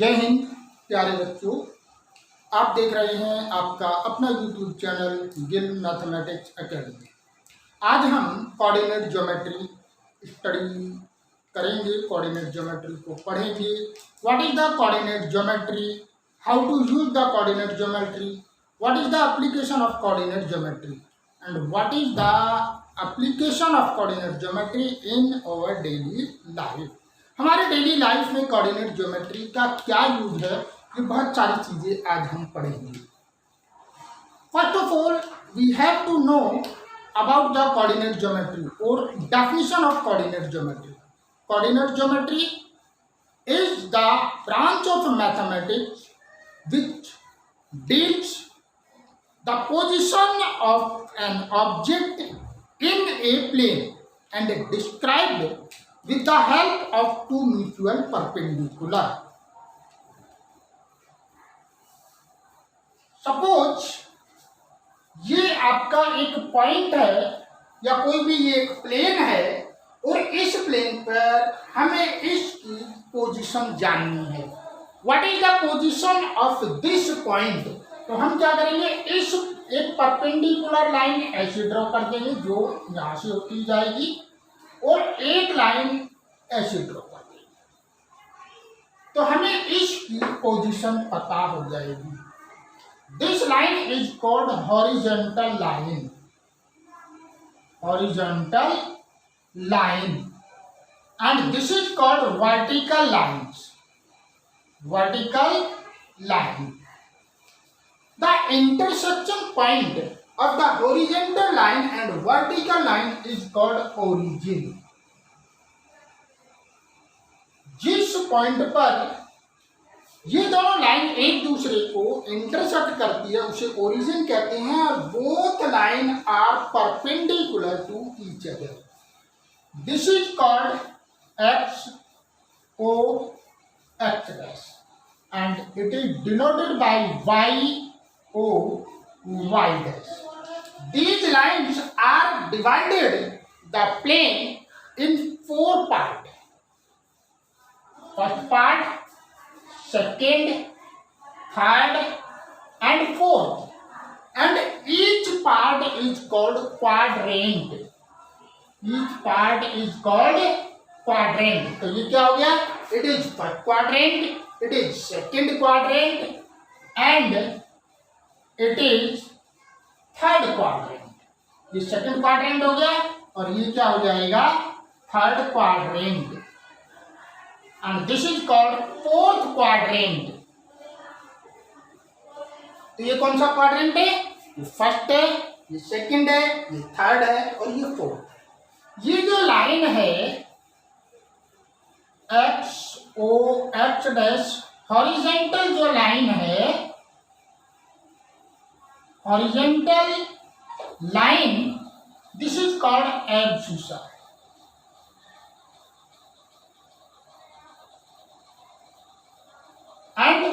जय हिंद प्यारे बच्चों, आप देख रहे हैं आपका अपना YouTube channel Gill mathematics academy. आज हम कोऑर्डिनेट ज्योमेट्री स्टडी करेंगे, कोऑर्डिनेट ज्योमेट्री को पढ़ेंगे। What is the coordinate geometry, how to use the coordinate geometry, what is the application of coordinate geometry and what is the application of coordinate geometry in our daily life. हमारे daily life में coordinate geometry का क्या use है, ये बहुत सारी चीजें आज हम पढ़ेंगे। First of all we have to know about the coordinate geometry और definition of coordinate geometry. Coordinate geometry is the branch of mathematics which deals the position of an object in a plane and described with the help of two mutual perpendicular. Suppose ये आपका एक point है या कोई भी ये एक plane है और इस प्लेन पर हमें इसकी पोजीशन जाननी है। What is the position of this point? तो हम क्या करेंगे, इस एक परपेंडिकुलर लाइन ऐसे ड्रॉ कर देंगे जो यहाँ से होती जाएगी और एक लाइन ऐसे ड्रॉ कर देंगे, तो हमें इसकी पोजीशन पता हो जाएगी। This line is called horizontal line, horizontal line, and this is called vertical lines, vertical line. The intersection point of the horizontal line and vertical line is called origin. जिस point पर ये दोनों line एक दूसरे को intersect करती है उसे ओरिजिन कहते हैं, और both line are perpendicular to each other. This is called X O x dash and it is denoted by y o y dash. These lines are divided the plane in four parts. First part, second, third and fourth, and each part is called quadrant. Each part is called quadrant. तो ये क्या हो गया, it is first quadrant, it is second quadrant and it is third quadrant. ये second quadrant हो गया और ये क्या हो जाएगा, third quadrant, and this is called fourth quadrant. तो ये कौन सा quadrant है, ये first है, ये second है, ये third है और ये fourth। ये जो लाइन है X O X dash, horizontal जो लाइन है, horizontal line, this is called abscissa. And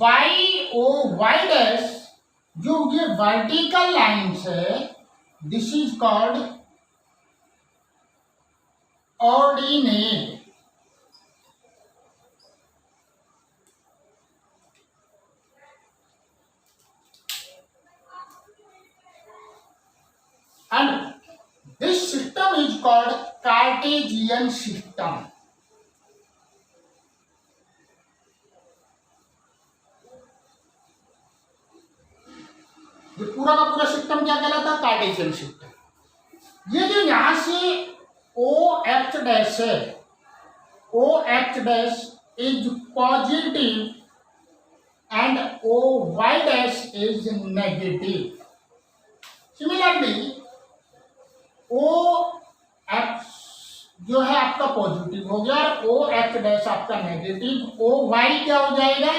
Y O Y dash जो ये वर्टिकल लाइन्स है, this is called ordinate. And this system is called Cartesian system. ये पूरा का पूरा सिस्टम क्या कहलाता है, कार्टेशियन सिस्टम। ये जो यहां से ओ एक्स डैश है, O X dash is positive and O Y dash is negative. Similarly O X जो है आपका पॉजिटिव हो गया और ओ एक्स डैश आपका नेगेटिव। ओ वाई क्या हो जाएगा,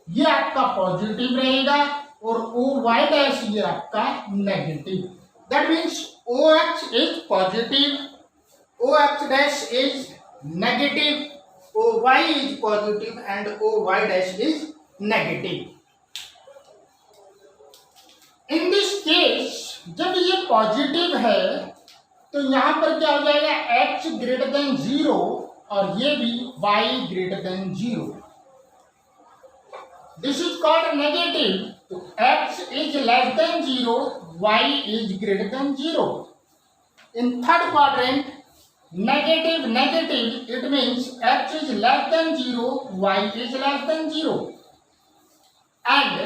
ये आपका पॉजिटिव रहेगा और ओ वाई डैश ये आपका negative. That means O X is positive, O X dash is negative, O Y is positive and O Y dash is negative. In this case जब ये पॉजिटिव है तो यहां पर क्या हो जाएगा, x ग्रेटर देन 0 और ये भी y greater than 0। This is called negative. तो x is less than 0, y is greater than 0। In third quadrant negative negative, it means x is less than 0, y is less than 0, and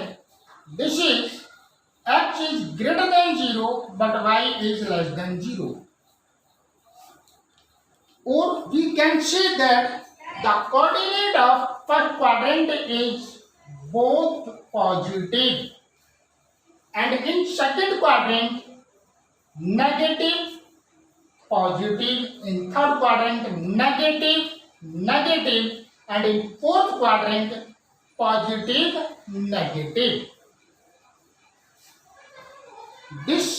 this is x is greater than 0 but y is less than 0. Or we can say that the coordinate of first quadrant is both positive, and in second quadrant negative positive, in third quadrant negative negative, and in fourth quadrant positive negative. This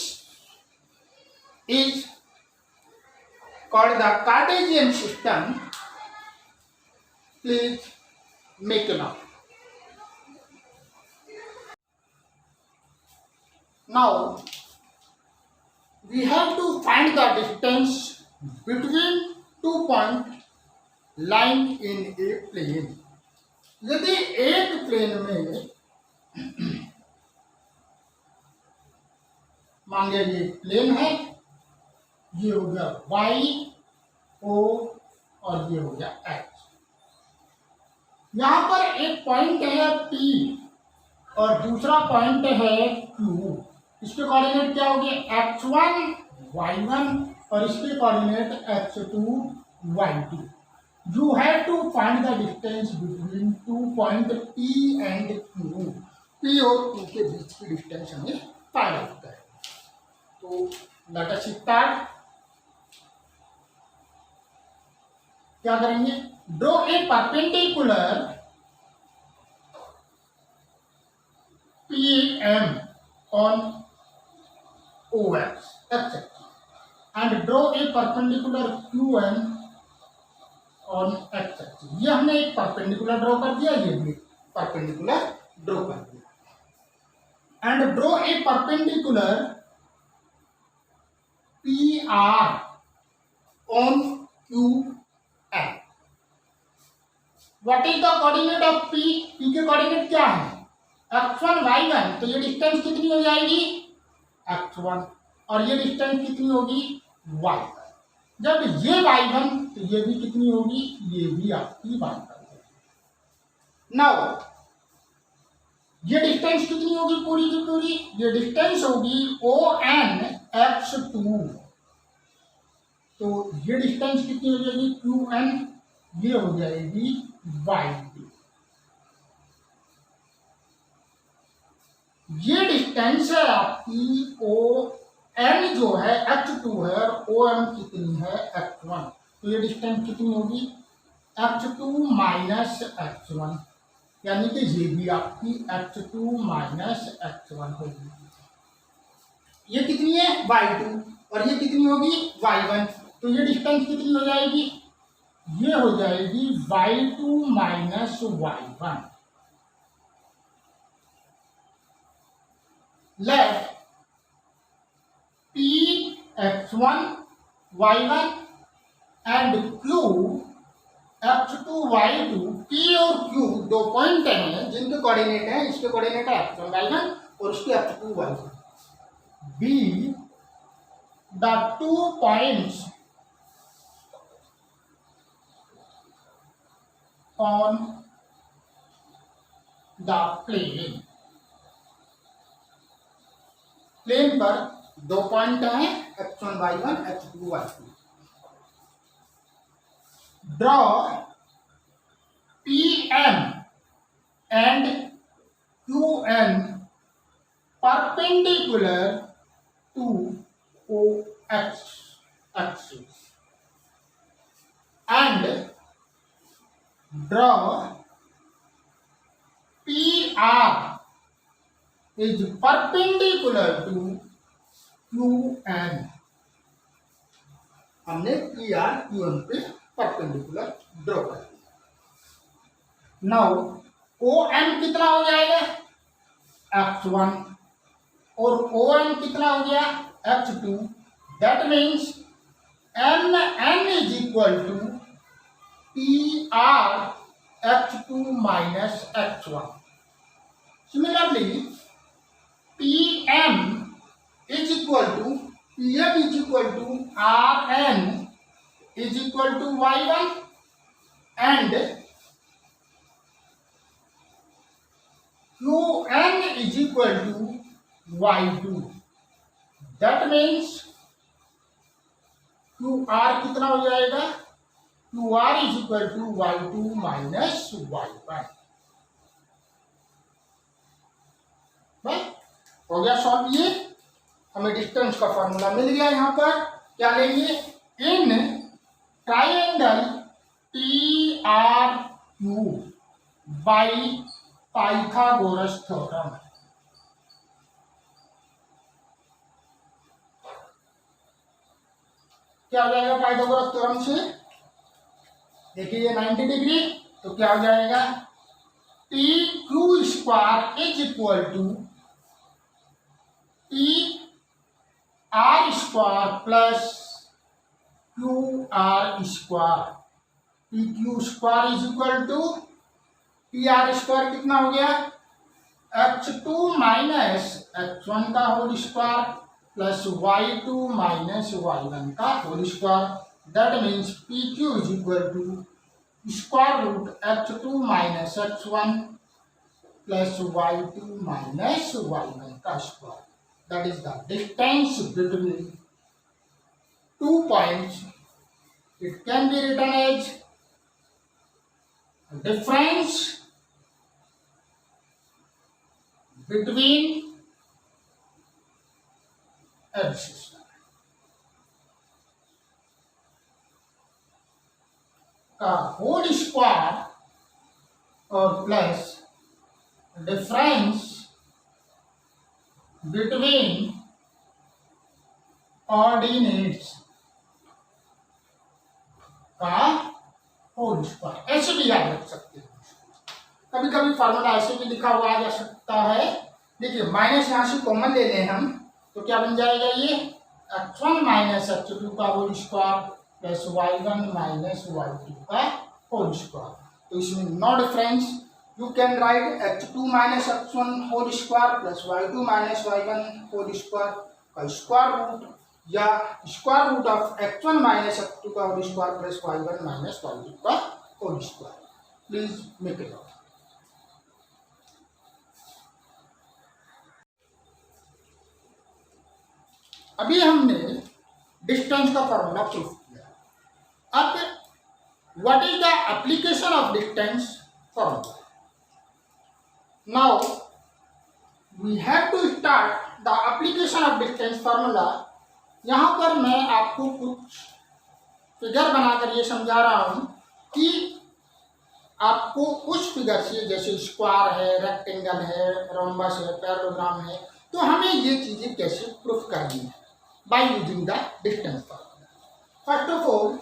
is called the Cartesian system. Please make a note. Now we have to find the distance between 2 points lying in a plane. यदि एक plane में मान लिया ये plane है, ये हो गया y o और ये हो गया x। यहां पर एक पॉइंट है P और दूसरा पॉइंट है Q। इसके कोऑर्डिनेट क्या होंगे? x1 y1 और इसके coordinate x2 y2। You have to find the distance between 2 point P and Q। P और Q के बीच की डिस्टेंस हमें फाइंड आउट है। तो लेट अस स्टार्ट। क्या करेंगे? Draw a perpendicular PM on OX and draw a perpendicular QN on X axis। ये हमने एक परपेंडिकुलर ड्रॉ कर दिया, ये भी परपेंडिकुलर ड्रॉ कर दिया। And draw a perpendicular PR on QN। What is the coordinate of P? P के कोऑर्डिनेट क्या है? x1 y1। तो ये डिस्टेंस कितनी हो जाएगी? x1। और ये डिस्टेंस कितनी होगी? y1। जब ये y1 तो ये भी कितनी होगी? ये भी आपकी y1। नाउ ये डिस्टेंस कितनी होगी पूरी की पूरी? ये डिस्टेंस होगी ON x2। तो ये डिस्टेंस कितनी हो जाएगी? QN। ये हो जाएगी y2। ये डिस्टेंस है आपकी ON जो है x2 है और OM कितनी है? x1। तो ये डिस्टेंस कितनी होगी? x2 माइनस x1, यानी कि ये भी आपकी x2 माइनस x1 होगी। ये कितनी है? y2। और ये कितनी होगी? y1। तो ये डिस्टेंस कितनी हो जाएगी? ये हो जाएगी y2 minus y1। Let P x1 y1 and Q x2 y2। P और Q दो पॉइंट हैं जिनके कोऑर्डिनेट हैं, इसके कोऑर्डिनेट है x1 y1 और इसके x2 y2। Be the 2 points on the plane। Plane पर दो पॉइंट हैं x1 y1 x2 y2। Draw PM and QN perpendicular to OX axis and draw PR is perpendicular to QN। हमने PR QN पे perpendicular draw कर दिया। Now ON कितना हो जाएगा? x1 और ON कितना हो गया? x2। That means MN is equal to PR x2 minus x1। Similarly, PM is equal to Rn is equal to Y1 and Qn is equal to Y2. That means QR कितना हो जाएगा? QR is equal to Y2 minus Y1. हो गया solve. ये हमें distance का formula मिल गया। यहाँ पर क्या लेंगे? In triangle TRQ by Pythagoras theorem. क्या हो जाएगा पाइथागोरस थ्योरम से? देखिए ये 90 डिग्री, तो क्या हो जाएगा? TQ square is equal to TR square plus QR square. TQ square is equal to TR square कितना हो गया? H2 माइनस H1 का whole square plus Y2 minus Y1 का whole square. That means PQ is equal to square root H2 minus H1 plus Y2 minus Y1 का square. That is the distance between 2 points. It can be written as difference between axes का whole square और plus difference between ordinates का whole square. ऐसे भी याद रख सकते हैं। कभी कभी फॉर्मूला ऐसे भी लिखा हुआ आ जा सकता है। देखिए माइनस यहाँ से कॉमन ले लें हम, तो क्या बन जाएगा? ये H1 माइनस H2 का whole square plus Y1 minus Y2 का होल स्क्वायर। तो इसमें no difference, you can write H2 minus H1 whole square plus Y2 minus Y1 whole square का स्क्वायर रूट, या square root of H1 minus H2 का whole square plus Y1 minus Y2 का whole square. Please make it out. अभी हमने distance का formula proof किया। अब what is the application of distance formula? Now we have to start the application of distance formula. यहाँ पर मैं आपको कुछ फिगर बनाकर ये समझा रहा हूँ कि आपको उस फिगर से, जैसे स्क्वायर है, रेक्टेंगल है, रोम्बस है, पैरेललोग्राम है, तो हमें ये चीज़ें कैसे प्रूफ करनी है by using the distance formula. First of all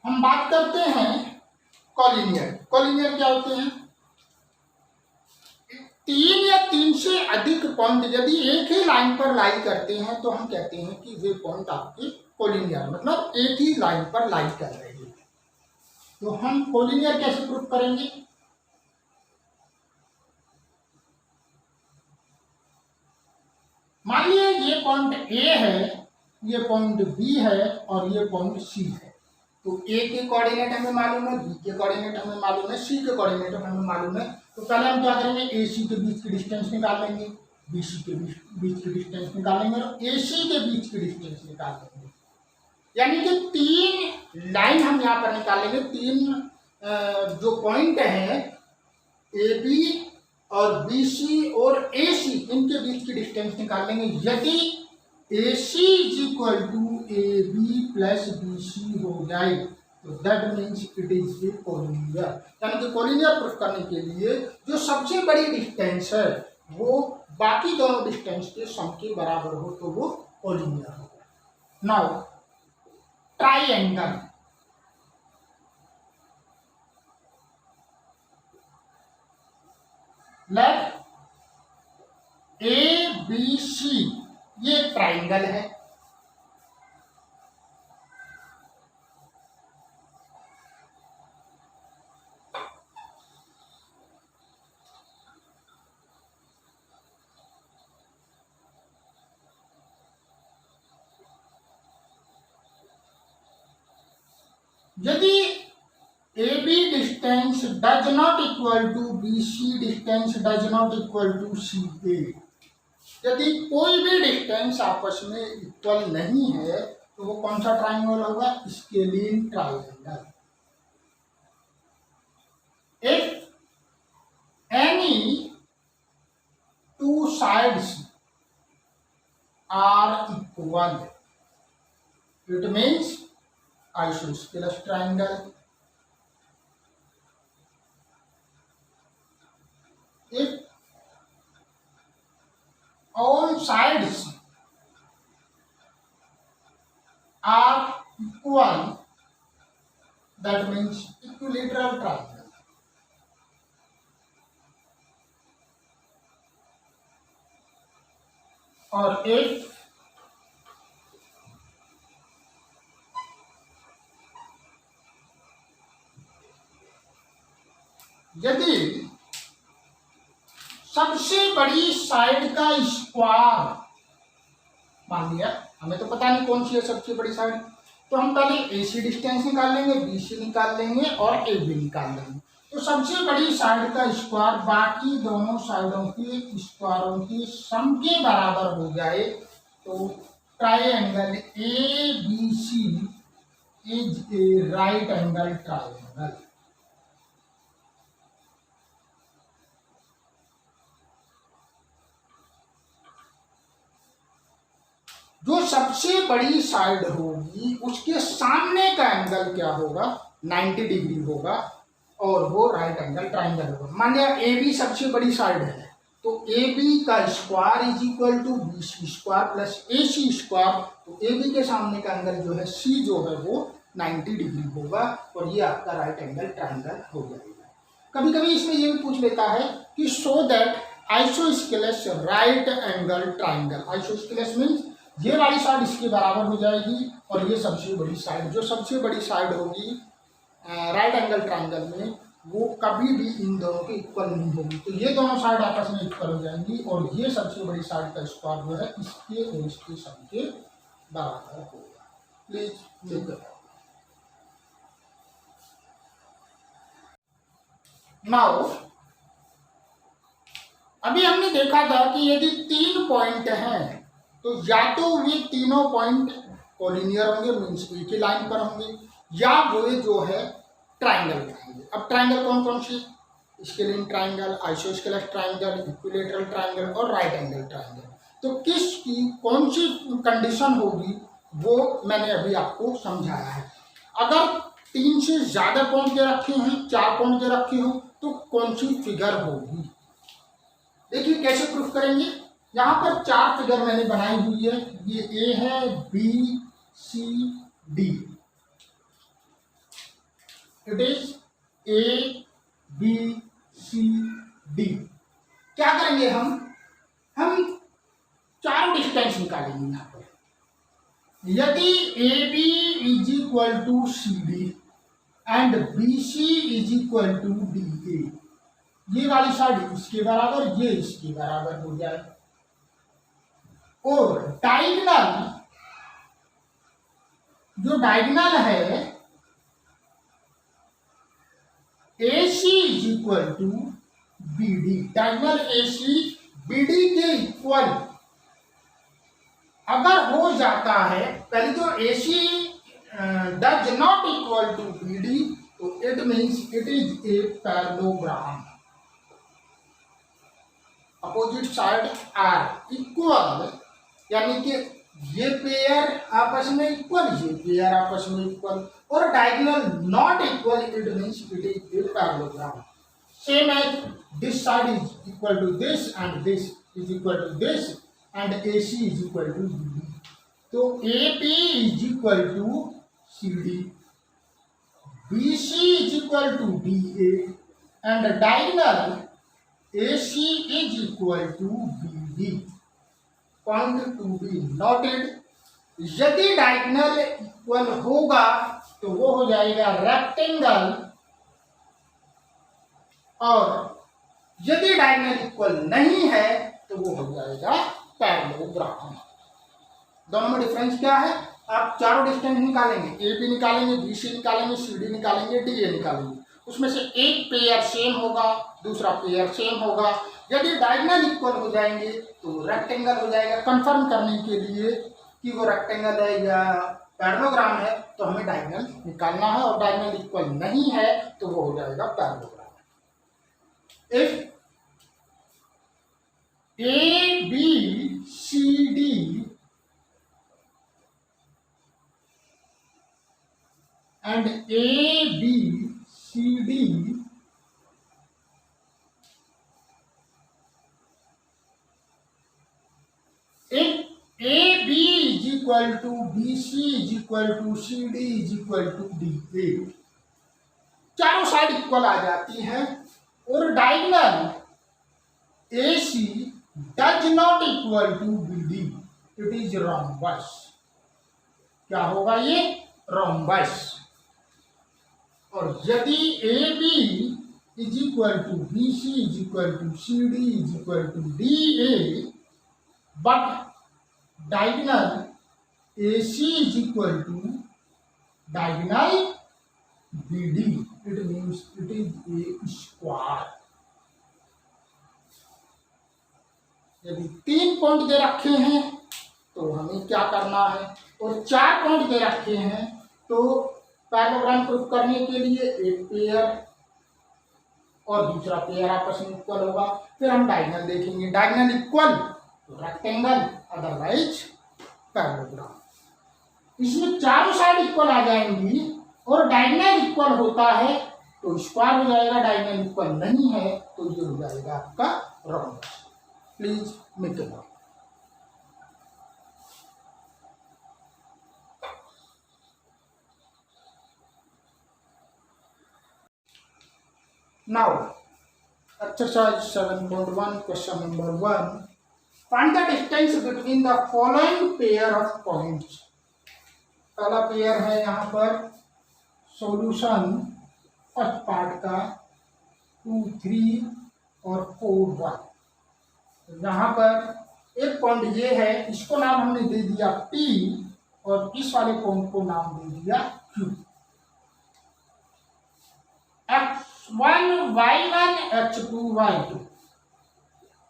हम बात करते हैं कॉलिनियर। कॉलिनियर क्या होते हैं? 3 या 3 से अधिक पॉइंट यदि एक ही लाइन पर लाई करते हैं तो हम कहते हैं कि वे पॉइंट आपके कॉलिनियर, मतलब एक ही लाइन पर लाई कर रहे हैं। तो हम कॉलिनियर कैसे प्रूफ करेंगे? मान लीजिए ये पॉइंट A है, ये पॉइंट B है और ये पॉइंट C है। तो A के कोऑर्डिनेट हमें मालूम है, B के कोऑर्डिनेट हमें मालूम है, C के कोऑर्डिनेट हमें मालूम है। तो पहले हम क्या करेंगे? AC के बीच की डिस्टेंस निकाल लेंगे, BC के बीच की डिस्टेंस निकाल लेंगे और AC के बीच की डिस्टेंस निकाल लेंगे। यानी कि 3 लाइन हम यहाँ पर निकाल लेंगे। 3 जो पॉइंट हैं AB और BC और AC, इनके बीच की डिस्टेंस निकाल लेंगे। यदि AC is equal to AB plus BC हो जाए तो that means it is a collinear. यानी कि कोलिनियर प्रूफ करने के लिए जो सबसे बड़ी डिस्टेंस है वो बाकी दोनों डिस्टेंस के सम के बराबर हो तो वो कोलिनियर होगा। Now triangle. लेट ABC ये ट्राइंगल है, यदि AB distance does not equal to BC distance does not equal to CA, यदि कोई भी डिस्टेंस आपस में इक्वल नहीं है तो वो कौन सा ट्राइंगल होगा? Scalene triangle. If any two sides are equal it means isosceles triangle. If all sides are equal, that means equilateral triangle. और if यदि सबसे बड़ी साइड का स्क्वायर, मान लिया हमें तो पता नहीं कौन सी है सबसे बड़ी साइड, तो हम पहले AC डिस्टेंस निकाल लेंगे, BC निकाल लेंगे और AB निकाल लेंगे। तो सबसे बड़ी साइड का स्क्वायर बाकी दोनों साइडों के स्क्वायरों के सम के बराबर हो जाए तो triangle ABC is a right angle triangle. जो सबसे बड़ी साइड होगी उसके सामने का एंगल क्या होगा? 90 डिग्री होगा और वो राइट एंगल ट्राइंगल होगा। मान लिया AB सबसे बड़ी साइड है तो AB का square is equal to BC square plus AC square. तो AB के सामने का एंगल जो है C जो है वो 90 डिग्री होगा और ये आपका राइट एंगल ट्राइंगल हो जाएगा। कभी कभी इसमें ये भी पूछ लेता है कि so that isosceles right angle triangle. Isosceles means ये वाली साइड इसके बराबर हो जाएगी और ये सबसे बड़ी साइड, जो सबसे बड़ी साइड होगी राइट एंगल ट्राइंगल में वो कभी भी इन दोनों के इक्वल नहीं होगी। तो ये दोनों साइड आपस में इक्वल हो जाएंगी और ये सबसे बड़ी साइड का स्क्वायर जो है इसके और इसके सम के बराबर होगा। प्लीज देखो नाउ, अभी हमने देखा था कि यदि 3 पॉइंट हैं तो या तो वे तीनों पॉइंट कोलिनियर होंगे, मीन्स एक ही लाइन पर होंगे, या वो जो है ट्राइंगल बनाएंगे। अब ट्राइंगल कौन कौन सी? Scalene triangle, isosceles triangle, equilateral triangle और राइट एंगल ट्राइंगल। तो किसकी कौन सी कंडीशन होगी वो मैंने अभी आपको समझाया है। अगर 3 से ज़्यादा पॉइंट दे रखे हैं, 4 पॉइंट दे रखे हो तो कौन सी फिगर होगी? देखिए कैसे प्रूफ करेंगे। यहाँ पर 4 फिगर मैंने बनाई हुई है। ये A है, B, C, D। It is A, B, C, D। क्या करेंगे हम 4 डिस्टेंस निकालेंगे यहाँ पर। यदि AB is equal to CD and BC is equal to DA, ये वाली साइड इसके बराबर, ये इसके बराबर हो जाए, और डायगोनल, जो डायगोनल है AC is equal to BD, diagonal AC BD के इक्वल अगर हो जाता है, पहले तो AC does not equal to BD, तो it means it is a parallelogram. Opposite side are equal, यानी कि ये पेयर आपस में इक्वल, ये पेयर आपस में इक्वल, और diagonal not equal, it means it is a parallelogram. Same as this side is equal to this and this is equal to this and AC is equal to BD। तो AP is equal to CD, BC is equal to DA and diagonal AC is equal to BD. Point to be noted. यदि diagonal equal होगा तो वो हो जाएगा rectangle, और यदि diagonal equal नहीं है तो वो हो जाएगा पैरेललोग्राम। दोनों में डिफरेंस क्या है? आप चारों डिस्टेंस निकालेंगे, ए बी निकालेंगे, बी सी निकालेंगे, सी डी निकालेंगे, डी ए निकालेंगे। उसमें से एक पेयर सेम होगा, दूसरा पेयर सेम होगा। यदि डायगोनल इक्वल हो जाएंगे तो रेक्टेंगल हो जाएगा। कंफर्म करने के लिए कि वो रेक्टेंगल है या पैरेललोग्राम है तो हमें डायगोनल निकालना है, और डायगोनल इक्वल नहीं है तो वो हो जाएगा parallelogram. If A B C D and A, B, C, D if A, B is equal to B, C is equal to C, D is equal to D, A चारों side equal आ जाती हैं और diagonal AC does not equal to BD, it is rhombus। क्या होगा ये? rhombus। और यदि A B is equal to B C is equal to C D is equal to D A, but diagonal A C is equal to diagonal B D, it means it is a square. यदि 3 point दे रखे हैं तो हमें क्या करना है, और 4 point दे रखे हैं तो पैरेललोग्राम प्रूफ करने के लिए एक पेयर और दूसरा पेयर आपस में इक्वल होगा। फिर हम डायगोनल देखेंगे, डायगोनल इक्वल तो रेक्टेंगल, अदरवाइज पैरेललोग्राम। इसमें चारों साइड इक्वल आ जाएंगी और डायगोनल इक्वल होता है तो स्क्वायर हो जाएगा, डायगोनल इक्वल नहीं है तो ये हो जाएगा आपका rhombus। Please make it note. Now, exercise 7.1, question number 1. Find the distance between the following pair of points. पहला पेयर है यहाँ पर सॉल्यूशन फर्स्ट पार्ट का 2, 3 और 4, 1। यहाँ पर एक पॉइंट ये है, इसको नाम हमने दे दिया P और इस वाले पॉइंट को नाम दे दिया Q। x1 y1 x2 y2,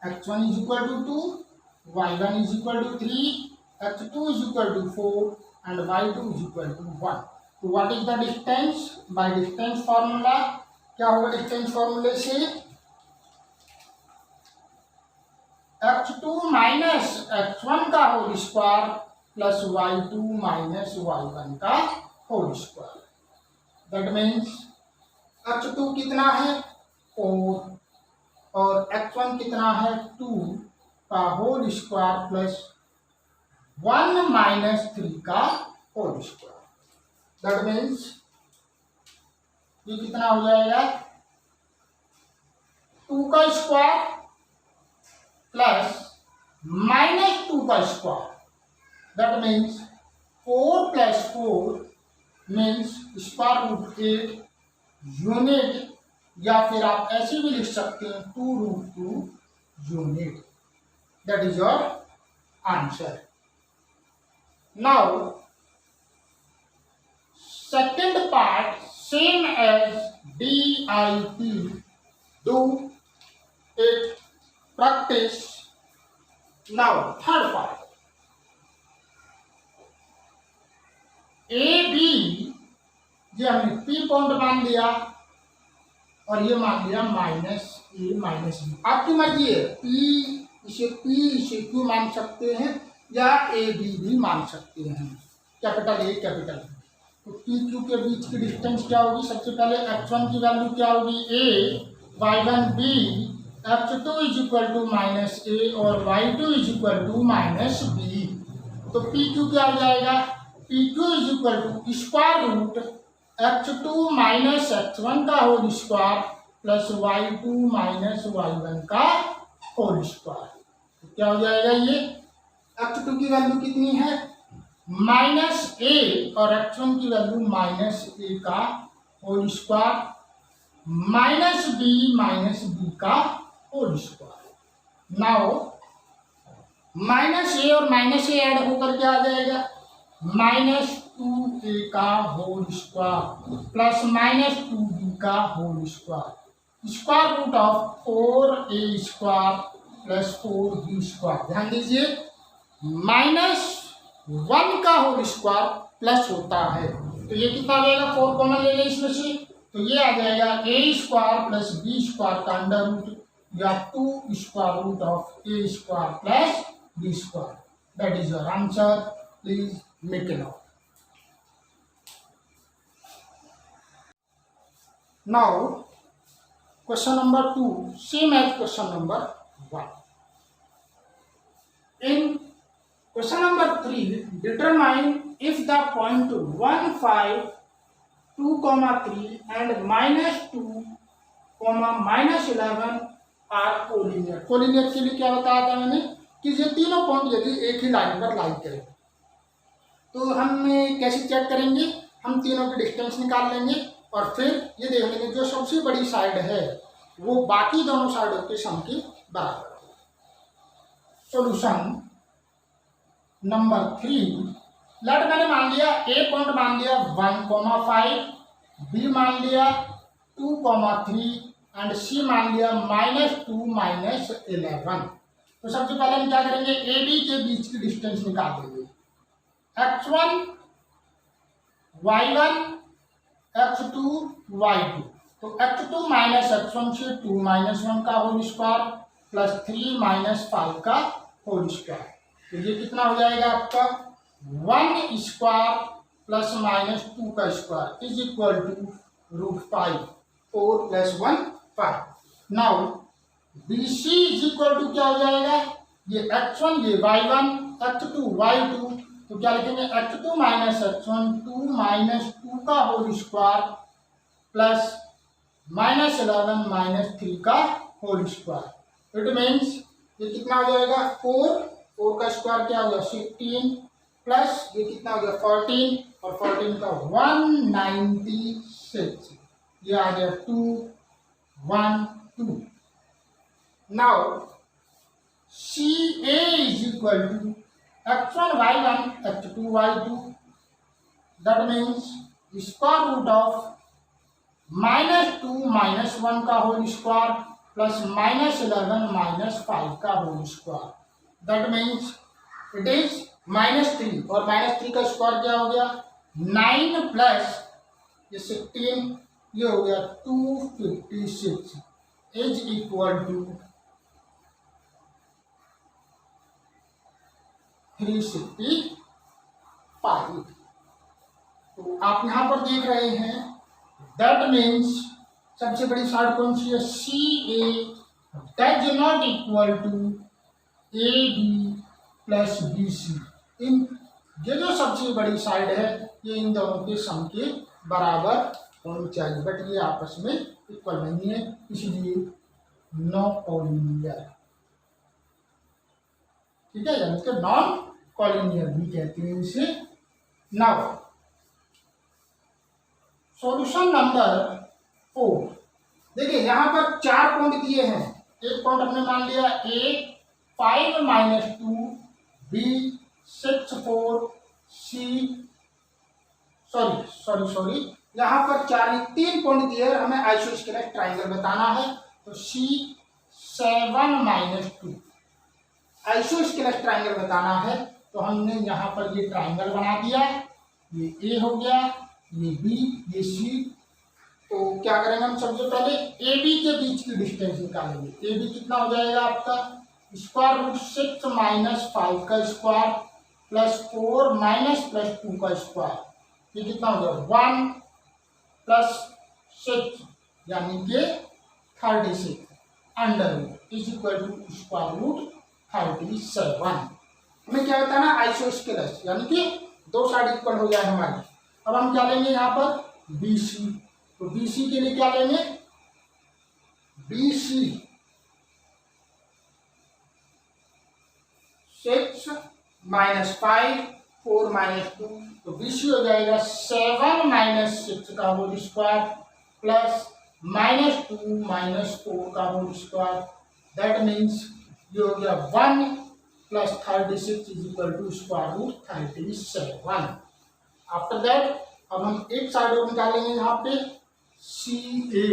x1 is equal to 2, y1 is equal to 3, x2 is equal to 4 and y2 is equal to 1। तो what is the distance? by distance formula क्या होगा? distance formula से x2 minus x1 का whole square plus y2 minus y1 का whole square. That means x2 कितना है? 4 और x1 कितना है? 2 का होल स्क्वायर प्लस 1 माइनस 3 का होल स्क्वायर। दैट मीन्स ये कितना हो जाएगा? 2 का स्क्वायर प्लस माइनस 2 का square. That means 4 plus 4 means square root 8 unit, या फिर आप ऐसे भी लिख सकते हैं 2√2 unit. That is your answer. Now second part same as DIT, do it, practice. Now third part AB, ये हमने P पॉइंट मान लिया और ये मान लिया माइनस A माइनस B। आपकी मर्जी है, इसे P इसे Q मान सकते हैं या AB भी मान सकते हैं, कैपिटल A कैपिटल B। तो P Q के बीच की डिस्टेंस क्या होगी? सबसे पहले x1 की वैल्यू क्या होगी? A, y1 B, x2 is equal to minus A और y2 is equal to minus B। तो P Q क्या हो जाएगा? P Q is equal to square root x2 minus x1 का whole square plus y2 minus y1 का whole square. क्या हो जाएगा? ये x2 की वैल्यू कितनी है? माइनस A और x1 की वैल्यू माइनस A का होल स्क्वायर माइनस B का whole square. Now minus A और माइनस A ऐड होकर क्या आ जाएगा? -2a का होल स्क्वायर प्लस -2b का whole square, square root of 4a square plus 4b square. ध्यान दीजिए, -1 का होल स्क्वायर प्लस होता है, तो ये कितना आ जाएगा, 4 कॉमन ले लें इसमें से, तो ये आ जाएगा a square plus b square का अंडर रूट या 2 square root of a square plus b square. That is your answer. Please make a note. Now question number 2 same as question number 1। In question number 3, determine if the point 1, 5, 2, 3 and -2, -11 are collinear। Collinear के लिए क्या बताया था मैंने कि ये तीनों point यदि एक ही लाइन पर लाई करें तो हम कैसे चेक करेंगे, हम तीनों की डिस्टेंस निकाल लेंगे और फिर ये देख लेंगे जो सबसे बड़ी साइड है वो बाकी दोनों साइडों के सम के बराबर है। सॉल्यूशन नंबर 3, लेट मैंने मान लिया ए पॉइंट मान लिया 1, 5, बी मान लिया 2, 3 एंड सी मान लिया -2, -11। तो सबसे पहले हम क्या करेंगे, ए बी के बीच की डिस्टेंस निकाल देंगे। x1 y1 x2 y2, तो x2 -x1 से 2 -1 का होल स्क्वायर प्लस 3 -5 का होल स्क्वायर, तो ये कितना हो जाएगा आपका 1 स्क्वायर प्लस -2 का square is equal to √5, 4 + 1 5। Now B C is equal to क्या हो जाएगा, ये x1 ये y1 x2 y2, तो क्या लिखेंगे x2 -x1 2 -2 का होल स्क्वायर प्लस -11 -3 का होल स्क्वायर। इट मीन्स ये कितना हो जाएगा 4 का स्क्वायर क्या हो गया 16 प्लस ये कितना हो गया 14 और 14 का 196, ये आ गया 212। Now C A is equal to x1 y1 x2 y2, that means square root of -2 -1 का होल स्क्वायर प्लस -11 -5 का whole square, that means it is -3 और -3 का स्क्वायर क्या हो गया 9 प्लस ये 16, ये हो गया 256 इज इक्वल टू 365। तो आप यहां पर देख रहे हैं दैट मीन्स सबसे बड़ी साइड कौन सी है, C A does not equal to A B plus B C. इन ये जो सबसे बड़ी साइड है ये इन दोनों के सम के बराबर होनी चाहिए, बट ये आपस में इक्वल नहीं है, इसलिए नो कॉलिनियर। ठीक है, यानी कि नॉन कॉलिनियर भी कहते हैं इसे। नाउ सॉल्यूशन नंबर 4, देखिए यहां पर 4 पॉइंट दिए हैं, एक पॉइंट हमने मान लिया ए 5 - 2 बी 6 4 सी सॉरी यहाँ पर 3 पॉइंट दिए हैं, हमें आइसोस्केलेस ट्राइंगल बताना है, तो सी 7 - 2 आइसोस्केलेस ट्राइंगल बताना है, तो हमने यहाँ पर ये ट्राइंगल बना दिया, ये ए हो गया, ये बी, ये सी। तो क्या करेंगे हम सबसे पहले ए बी के बीच की डिस्टेंस निकालेंगे। ए बी कितना हो जाएगा आपका √6 - 5 का स्क्वायर प्लस 4 - +2 का स्क्वायर, ये कितना हो गया 1 + 6 यानी कि 36 under root is equal to √37। हमें क्या बताना आइसोस्केलेस, यानी कि दो साइड इक्वल हो जाए हमारी। अब हम क्या लेंगे यहाँ पर बी सी, तो बी सी के लिए क्या लेंगे बी सी 6 - 5 4 - 2, तो बी सी हो जाएगा 7 - 6 का होल स्क्वायर प्लस -2 - 4 का होल स्क्वायर, दैट मीन्स ये हो गया 1 plus 36 is equal to square root 37। After that अब हम एक साइड और निकालेंगे यहाँ पे CA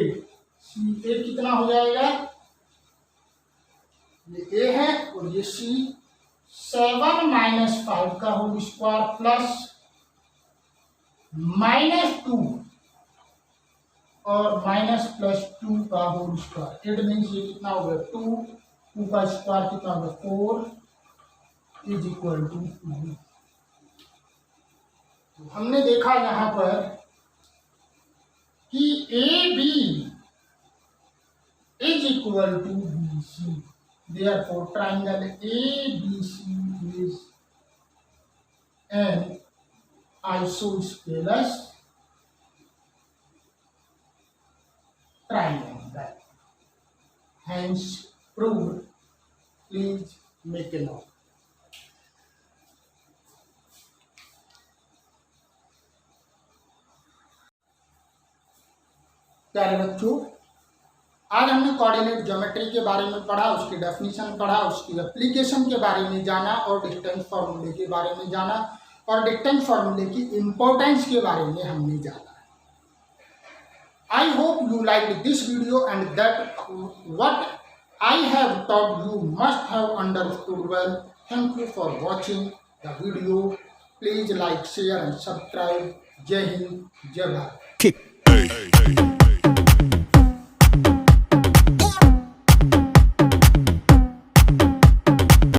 कितना हो जाएगा, ये A है और ये C 7 माइनस 5 का होल स्क्वायर प्लस -2 और माइनस प्लस 2 का होल स्क्वायर। इट मीन्स ये कितना हो गया 2 का स्क्वायर कितना हो गया 4 इज इक्वल टू 2। तो हमने देखा यहां पर कि AB is equal to BC, therefore triangle ABC is an isosceles triangle, hence proved। Please make a note। प्यारे बच्चों, आज हमने कोऑर्डिनेट ज्योमेट्री के बारे में पढ़ा, उसकी डेफिनेशन पढ़ा, उसकी एप्लीकेशन के बारे में जाना और डिस्टेंस फार्मूले के बारे में जाना और डिस्टेंस फार्मूले की इंपॉर्टेंस के बारे में हमने जाना। I hope you like this video and that what I have taught you must have understood well. Thank you for watching the video. Please like, share and subscribe. जय हिंद, जय भारत।